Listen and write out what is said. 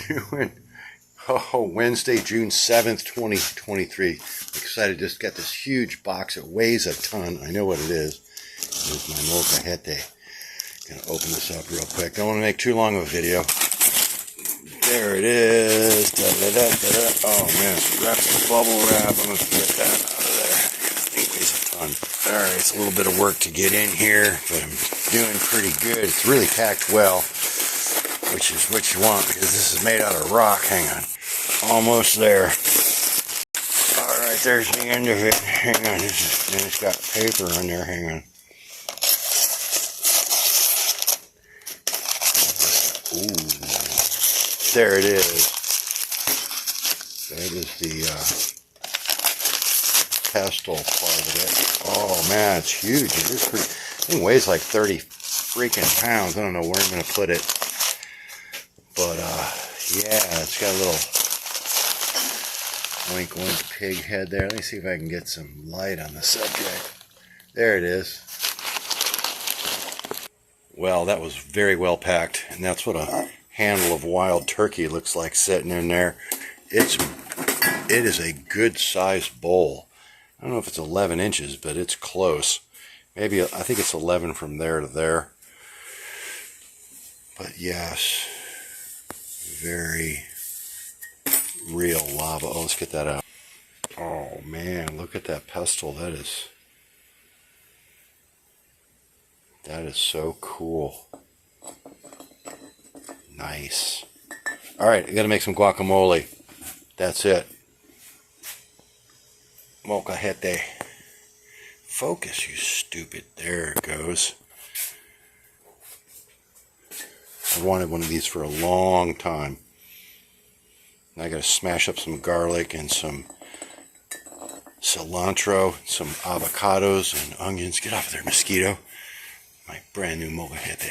doing? Oh, Wednesday, June 7th, 2023. I'm excited. Just got this huge box. It weighs a ton. I know what it is. It's my molcajette. Gonna open this up real quick. Don't want to make too long of a video. There it is. Da, da, da, da, da. Oh man, wrapped in bubble wrap. I'm gonna get that out of there. I think it weighs a ton. Alright, it's a little bit of work to get in here, but I'm doing pretty good. It's really packed well, which is what you want because this is made out of rock. Hang on. Almost there. Alright, there's the end of it. Hang on. It's got paper on there. Hang on. Ooh. There it is. That is the pestle part of it. Oh man, it's huge. It is pretty. It weighs like 30 freaking pounds. I don't know where I'm going to put it. But yeah, it's got a little oink oink pig head there. Let me see if I can get some light on the subject. There it is. Well, that was very well packed, and that's what a handle of wild turkey looks like sitting in there. It is a good sized bowl. I don't know if it's 11 inches, but it's close. Maybe, I think it's 11 from there to there. But yes, very real lava. Oh, let's get that out. Oh man, look at that pestle. That is so cool. Nice. Alright, I gotta make some guacamole. That's it. Molcajette. Focus, you stupid. There it goes. I wanted one of these for a long time. I gotta smash up some garlic and some cilantro, some avocados and onions. Get off of there, mosquito. My brand new molcajette.